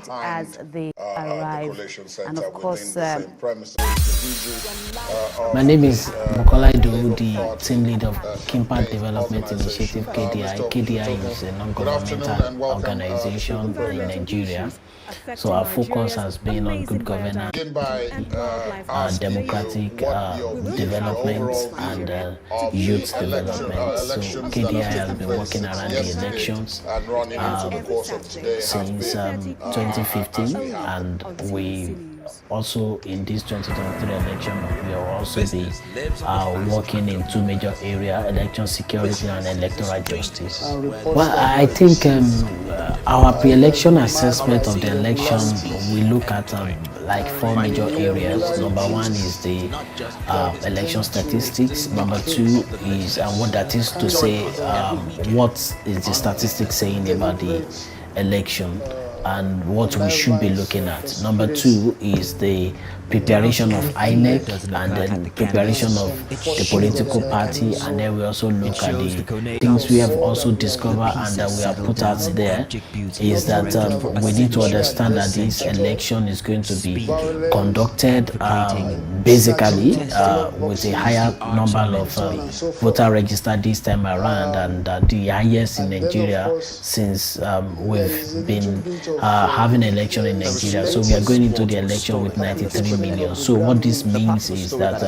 wait as they arrive. And of course, My name is Bukola Idowu, the team lead of Kimpact Development Initiative KDI. KDI is a non-governmental organization in Nigeria. So our focus has been on good governance, democratic development, and youth development. So KDI has been working around the elections since 2015, and we also in this 2023 election we will also be working in two major areas: election security and electoral justice. Well, I think our pre-election assessment of the election, we look at like four major areas. Number one is the election statistics. Number two is what that is to say, what is the statistics saying about the election and what we should be looking at. Number two is the preparation of INEC and then preparation of the political party, and then we also look at the things we have also discovered and that we have put out there is that we need to understand that this election is going to be conducted basically with a higher number of voter registered this time around, and the highest in Nigeria since we've been having an election in Nigeria. So we are going into the election with 93 million. So what this means is that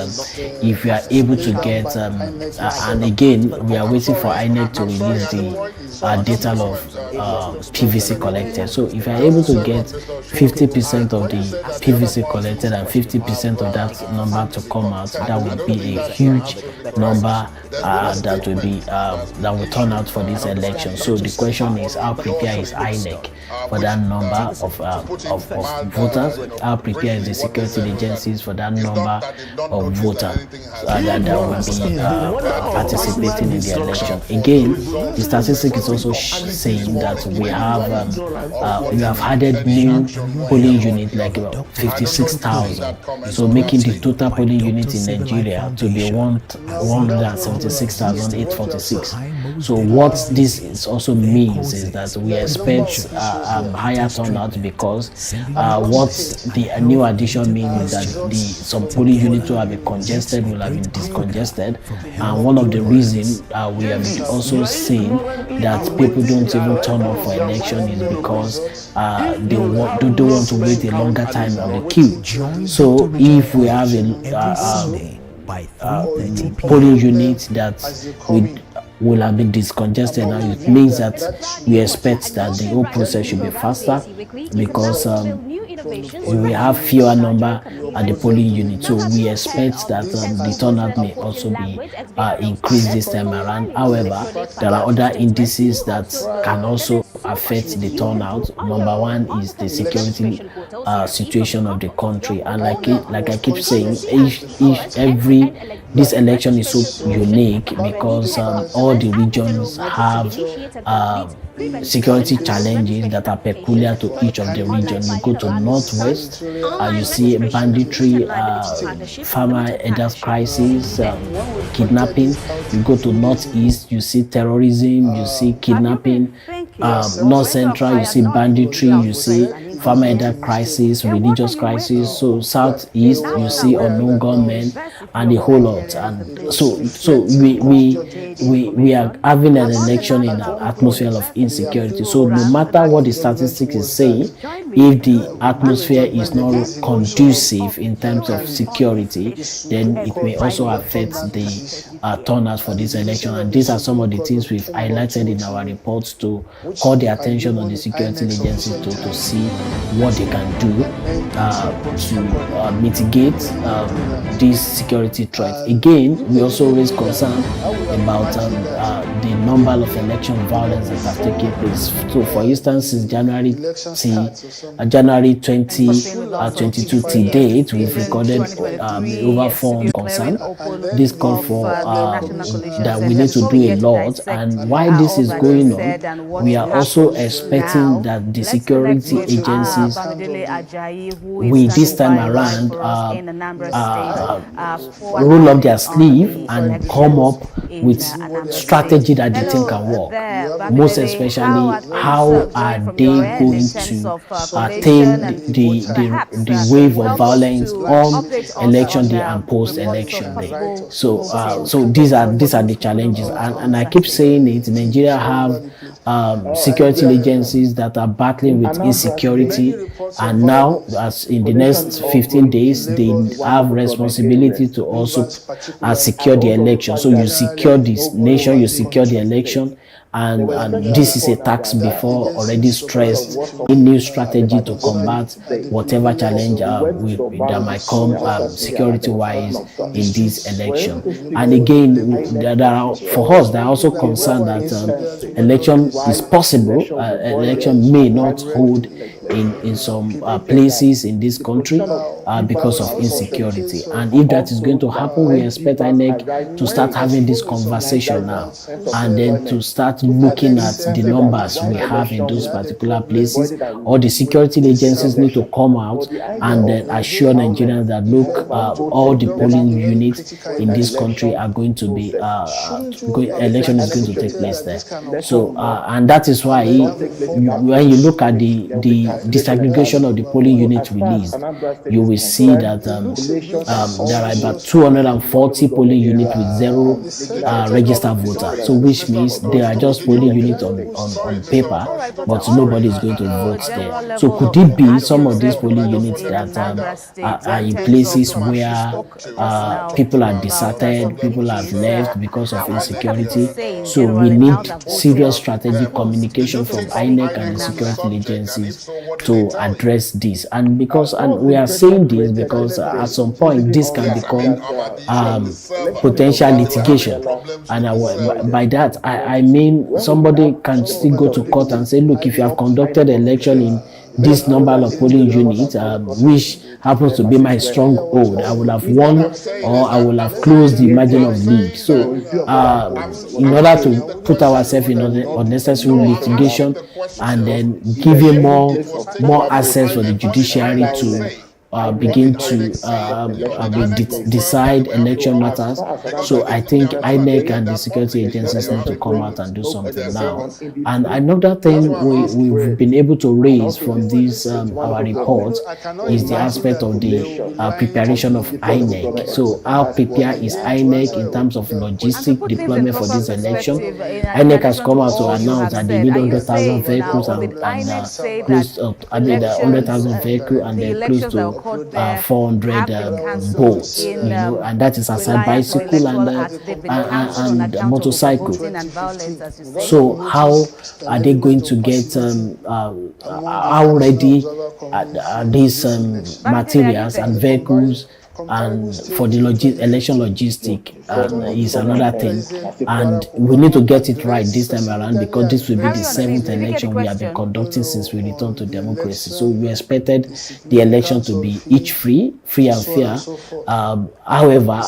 if we are able to get, and again we are waiting for INEC to release the data of PVC collected. So if we are able to get 50% of the PVC collected and 50% of that number to come out, that would be a huge number that will be that will turn out for this election. So the question is, how prepared is INEC for that number of voters? How prepared is the security agencies for that number of voters that will be participating in the election? Again, the statistic is also saying that we have added new polling units, like about 56,000, so making the total polling unit in Nigeria to be 176,846. So what this also means is that we expect higher turnout, because what the new addition means is that some polling units will have been congested, will have been discongested, and one of the reasons we have also seen that people don't even turn up for election is because they don't want to wait a longer time on the queue. So if we have a polling unit that will have been discongested now, it means that we expect that the whole process should be faster, because we have fewer number at the polling unit. So we expect that the turnout may also be increased this time around. However, there are other indices that can also affect the turnout. Number one is the security situation of the country, and like I keep saying, this election is so unique because all the regions have security challenges that are peculiar to each of the regions. You go to Northwest, you see banditry, farmer elders crisis, kidnapping. You go to Northeast, you see terrorism, you see kidnapping. North Central, you see banditry, you see farmer elder crisis, religious crisis. So Southeast, you see unknown gunmen and a whole lot. And so we are having an election in an atmosphere of insecurity. So no matter what the statistics is saying, if the atmosphere is not conducive in terms of security, then it may also affect the turnout for this election. And these are some of the things we've highlighted in our reports to call the attention of the security agencies to see what they can do to mitigate these security threats. Again, we also raise concern about the number of election violence that have taken place. So, for instance, since January 2022 to date, we've recorded over 4 concern. This call for that we need to do a lot, and while this is going on, we are also expecting that the security agencies will this time around roll up their sleeve and come up with strategy that the thing can work. Most especially, how are they going to tame the wave of violence on election day and post-election day? So these are the challenges, and I keep saying it. Nigeria have security agencies that are battling with insecurity, and now, as in the next 15 days, they have responsibility to also secure the election. So you secure this nation, you secure the election, and this is a tax before already stressed in new strategy to combat whatever challenge that might come security-wise in this election. And again, for us, they are also concerned that election is possible. Election may not hold in some places in this country because of insecurity. And if that is going to happen, we expect INEC to start having this conversation now, and then to start looking at the numbers we have in those particular places. All the security agencies need to come out and then assure Nigerians that, look, all the polling units in this country are going to be, election is going to take place there. So, and that is why when you look at the disaggregation of the polling unit released, you will see that there are about 240 polling units with 0 registered voters. So which means they are just polling units on paper, but nobody is going to vote there. So could it be some of these polling units that are in places where people are deserted, people have left because of insecurity? So we need serious strategic communication from INEC and the security agencies to address this. And we are saying this because at some point this can become potential litigation. And by that I mean somebody can still go to court and say, look, if you have conducted an election in this number of polling units, which happens to be my stronghold, I will have won, or I will have closed the margin of lead. So in order to put ourselves in unnecessary litigation and then giving more access for the judiciary to begin to decide election matters. So I think INEC and the security agencies need to come out and do something now. And another thing we've been able to raise from this our report is the aspect of the preparation of INEC. So how prepared is INEC in terms of logistic deployment for this election? INEC has come out to announce that they need 100,000 vehicles and close to 100,000 vehicles, and they're close to 400 boats, and that is aside bicycle and motorcycle. So how are they going to get how ready are these materials and vehicles? And for the election logistic is another thing, and we need to get it right this time around, because this will be the 7th election we have been conducting since we returned to democracy. So we expected the election to be each free and fair. However,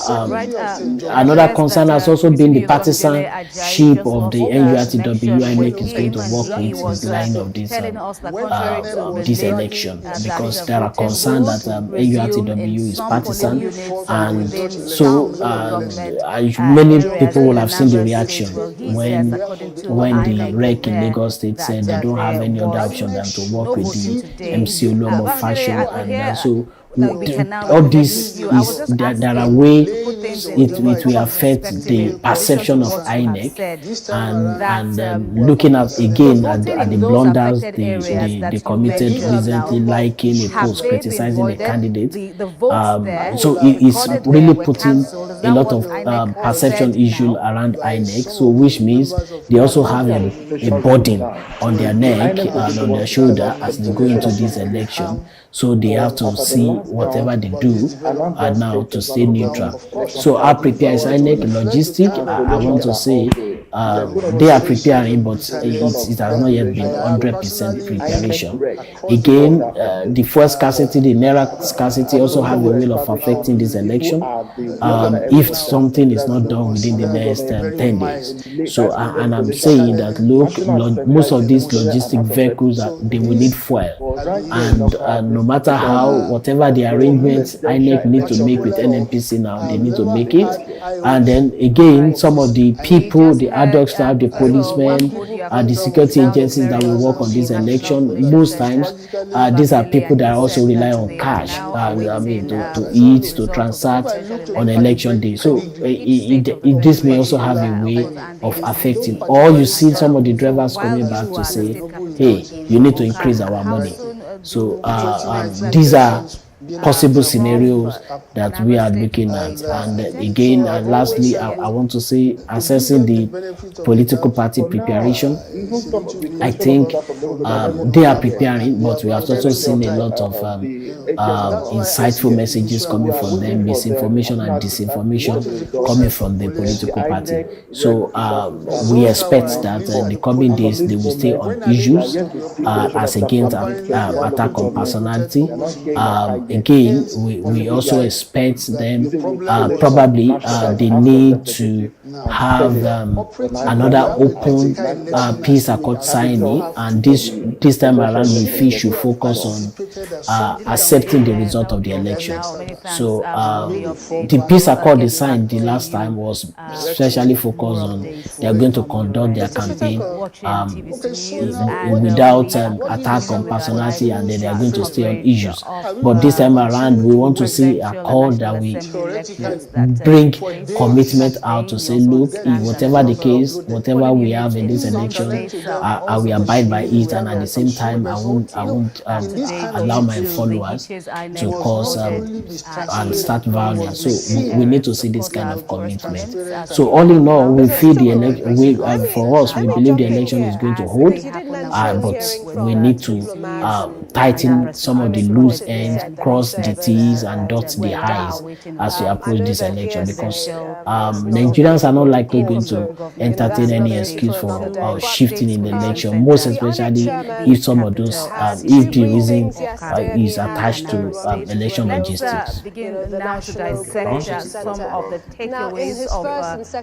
another concern has also been the partisanship of the NURTW. INEC is going to work with is the line of this election, because there are concerns that NURTW is partisan. And so many people will have seen the reaction when the REC in Lagos State said they don't have any other option than to work with the MC Oluomo faction. And so all this is there are ways it will affect the perception of INEC, and looking at again at the blunders they committed recently, liking a post criticizing a candidate. So it is really putting a lot of perception issue around INEC. So which means they also have a burden on their neck and on their shoulder as they go into this election. So they have to see whatever they do now to stay neutral. So how prepared is INEC? Logistic, I want to say they are preparing, but it has not yet been 100% preparation. Again, the fuel scarcity, the naira scarcity also have a way of affecting this election if something is not done within the next 10 days. So, and I'm saying that, look, most of these logistic vehicles, they will need fuel, and no matter how, whatever the arrangements INEC need to make with NNPC now, they need to make it. And then again, some of the people, the adult staff, the policemen, the security agencies that will work on this election. Most times, these are people that also rely on cash, to eat, to transact on election day. So this may also have a way of affecting. Or you see some of the drivers coming back to say, hey, you need to increase our money. So these are possible scenarios that we are looking at. And again, lastly, I want to say, assessing the political party preparation, I think they are preparing, but we have also seen a lot of insightful messages coming from them, misinformation and disinformation coming from the political party. So we expect that in the coming days they will stay on issues as against attack on personality. Again, we also expect them probably they need to have another open peace accord signing, and this time around we feel should focus on accepting the result of the election. So the peace accord they signed the last time was especially focused on they are going to conduct their campaign without attack on personality, and then they are going to stay on issues. But this time around we want to see a call that we bring commitment out to say, look, whatever the case, whatever we have in this election, I will abide by it, and at the same time I won't allow my followers to cause and start violence. So we need to see this kind of commitment. So all in all, we feel the election, for us, we believe the election is going to hold, but we need to tighten some of the loose ends, cross the T's and dot the I's as we approach this election, because Nigerians are not likely going to entertain any excuse for shifting in the election, most especially if some of those, if the reason is attached to election logistics. Begin now to dissect some of the takeaways of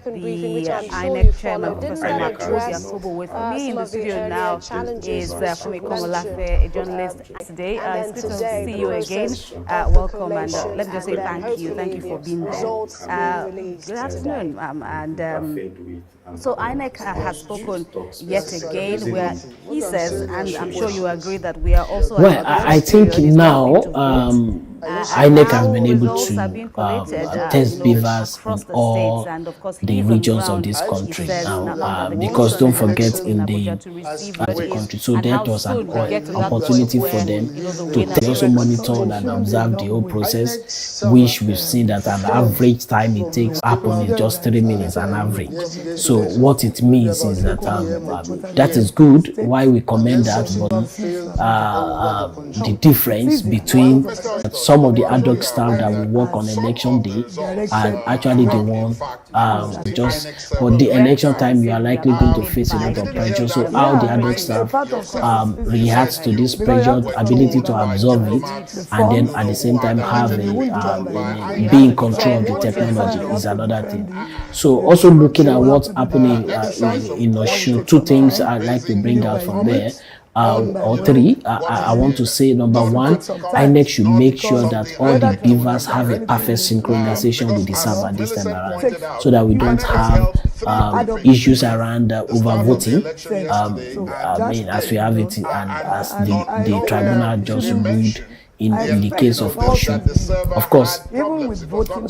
the INEC chairman, Professor Makosi Yakubu. With me in the studio now is Fumi Komolafe, a journalist today. It's good to see you again. Welcome, and let me just say thank you. Thank you for being there. Good afternoon. So INEC has spoken yet again, where he says, and I'm sure you agree, that we are also... Well, I think now INEC has been able to test beavers in all the regions of this country now, because don't forget, in the country, so that was an opportunity for them to also monitor and observe the whole process, which we've seen that an average time it takes happen is just 3 minutes on average. So what it means is that that is good, why we commend that, but the difference between some of the adult staff that will work on election day and actually the one for the election time, you are likely going to face a lot of pressure. So how the adult staff reacts to this pressure, ability to absorb it, and then at the same time have be in control of the technology is another thing. So also looking at what's happening in Osun, two things I'd like to bring out from there. Or three, I want to say, number one, INEC should make sure that all the beavers have a perfect synchronization with the server this time around, so that we don't have issues around overvoting. As we have it, and as the tribunal just ruled in the case of Osun, of course.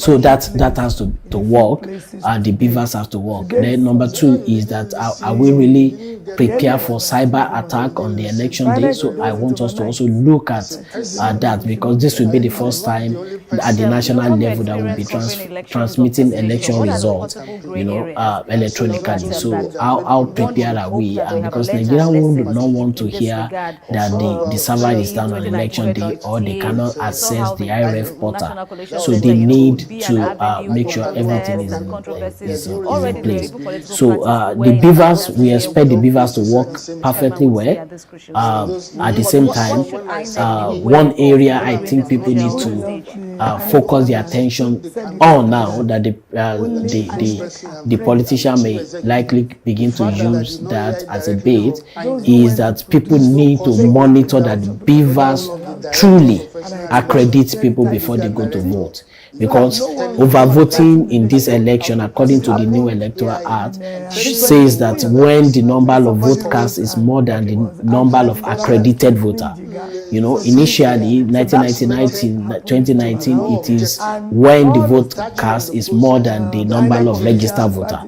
So that has to work, and the beavers have to work. Then number two is that are we really prepare for cyber attack on the election day? So I want us to also look at that, because this will be the first time at the national level that will be transmitting election results, electronically. So how prepared are we? And because Nigeria would not want to hear that the server is down on election day, or they cannot access the IRF portal. So they need to make sure everything is in place. So the beavers, we expect the beavers to work perfectly well. At the same time, one area I think people need to focus their attention on now, that the politician may likely begin to use that as a bait, is that people need to monitor that the beavers truly accredit people before they go to vote, because overvoting in this election, according to the new electoral act, says that when the number of vote cast is more than the number of accredited voter. You know, initially 2019 it is when the vote cast is more than the number of registered voter,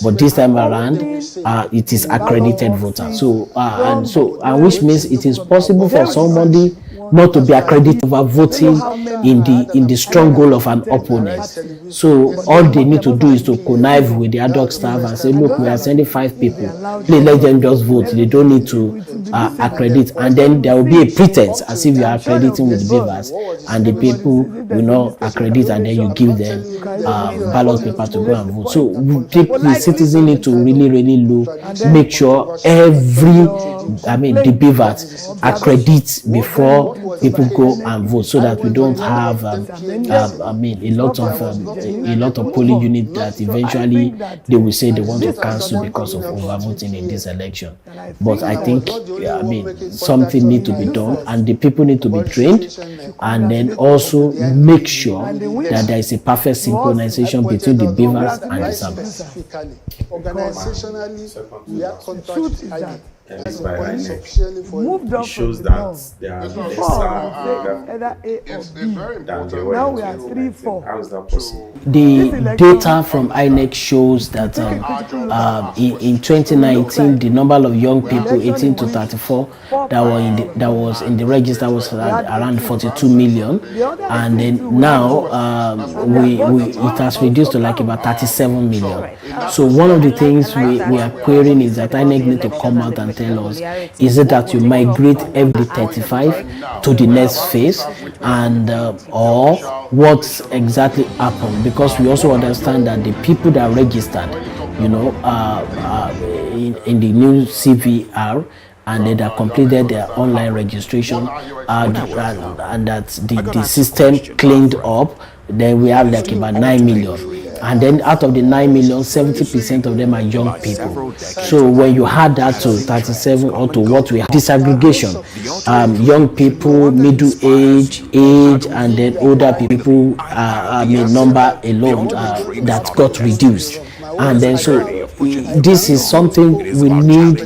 but this time around it is accredited voter. So and which means it is possible for somebody not to be accredited over voting in the strong goal of an opponent. So all they need to do is to connive with the ad hoc staff and say, look, we are sending 5 people, please let them just vote. They don't need to accredit, and then there will be a pretense as if you are accrediting with beavers, and the people will not accredit, and then you give them ballot paper to go and vote. So the citizens need to really look, make sure the beavers accredit before people go and vote, so that we don't have a lot of polling units that eventually they will say they want to cancel because of overvoting in this election. But I think something needs to be done, and the people need to be trained, and then also make sure that there is a perfect synchronization between the beavers and the Sabbath. Organizationally, we are contracted. It shows that there are lesser either A or B. now we are 3-4. How is that possible? The data from INEC shows that in 2019 the number of young people 18 to 34 that was in the register was around 42 million, and then now it has reduced to like about 37 million. So one of the things we are querying is that INEC need to come out and tell us, is it that you migrate every 35 to the next phase, and or what exactly happened? Because we also understand that the people that registered, in the new CVR, and they have completed their online registration, and that the system cleaned up, then we have like about 9 million. And then out of the 9 million, 70% of them are young people. So when you add that to 37 or to what we have, disaggregation, young people, middle age, and then older people, number alone that got reduced. And then so this is something we need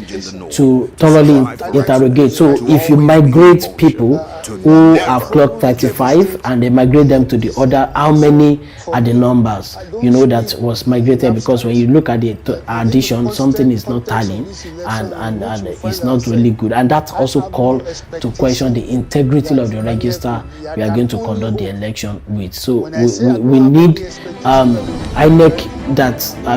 to thoroughly interrogate. So if you migrate people who have clocked 35 and they migrate them to the other, how many are the numbers that was migrated? Because when you look at the addition, something is not tallying, and it's not really good, and that's also called to question the integrity of the register we are going to conduct the election with. So we need INEC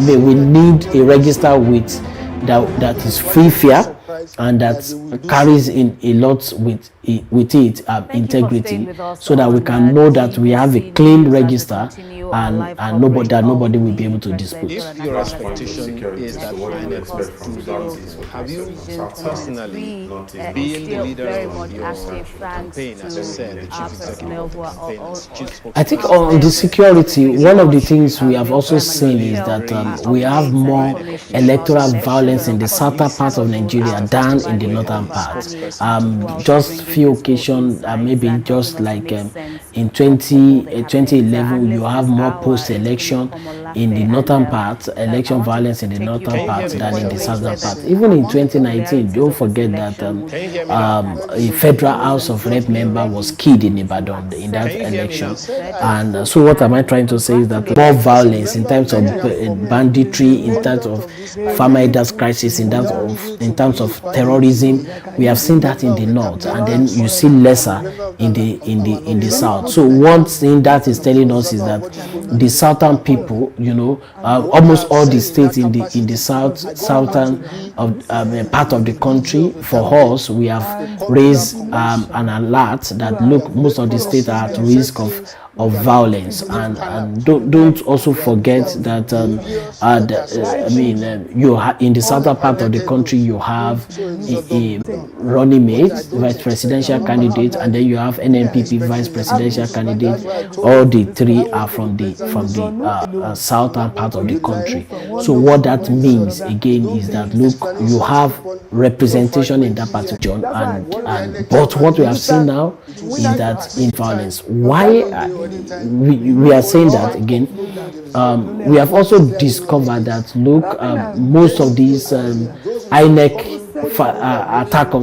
we need a register with that is free, fair, and that carries in a lot with it integrity, so that we can know that we have a clean register, and nobody will be able to dispute. If your expectation is that have you personally been the leader of your campaign, as you said, the chief executive of the campaign? I think on the security, one of the things we have also seen is that we have more electoral violence in the southern part of Nigeria than in the northern part. Just few occasions, maybe just like in 2011, you have more post-election in the northern part, election violence in the northern part than in the southern part. Even in 2019, don't forget that a federal House of Rep member was killed in Ibadan in that election. And so what am I trying to say is that more violence in terms of banditry, in terms of farmers' crisis, in terms of terrorism, we have seen that in the north, and then you see lesser in the south. So one thing that is telling us is that the southern people, almost all the states in the southern part of the country, for us, we have raised an alert that look, most of the states are at risk of violence, and don't also forget that you in the southern part of the country you have a running mate, vice presidential candidate, and then you have NNPP vice presidential candidate. All the three are from the south. southern part of the country. So what that means again is that, look, you have representation in that particular region, and but what we have seen now is that in violence. Why we are saying that again? We have also discovered that, look, most of these INEC attack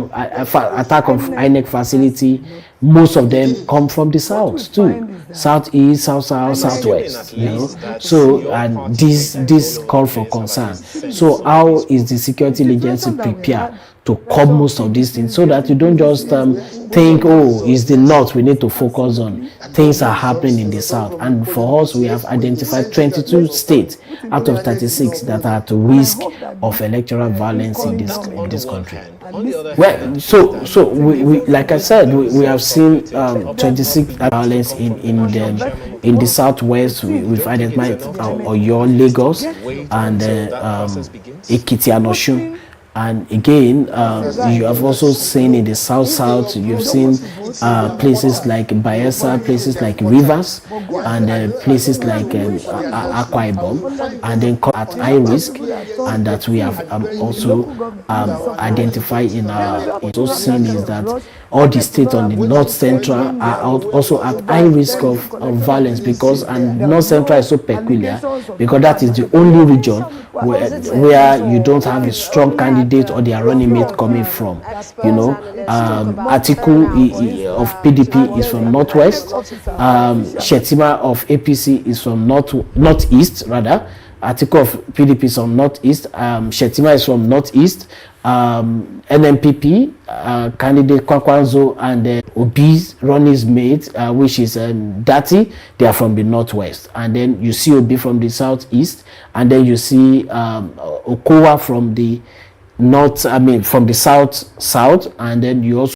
of INEC facility, most of them come from the south too, southeast, southwest. You know, so and this call for concern. So how is the security agency prepared to curb most of these things, so that you don't just think, oh, it's the north we need to focus on? Things are happening in the south, and for us, we have identified 22 states out of 36 that are at risk of electoral violence in this country. Well, so we like I said, we have seen 26 violence in the southwest. We've identified Oyo, Lagos, and Ekiti and Osun. And again, you have also seen in the south, you've seen places like Bayelsa, places like Rivers, and places like Akwa Ibom, and then at high risk, and that we have also identified in our those seen is that all the states on the north central are also at high risk of violence, because and north central is so peculiar because that is the only region where you don't have a strong candidate or their running mate coming from. You know, Atiku of PDP is from northwest, Shetima of APC is from northeast rather. Atiku of PDP is from northeast, Shetima is from northeast, NMPP candidate Kwakwanzo and Obi's running mate, which is Dati, they are from the northwest. And then you see Obi from the southeast, and then you see Okowa from the north, from the south, and then you also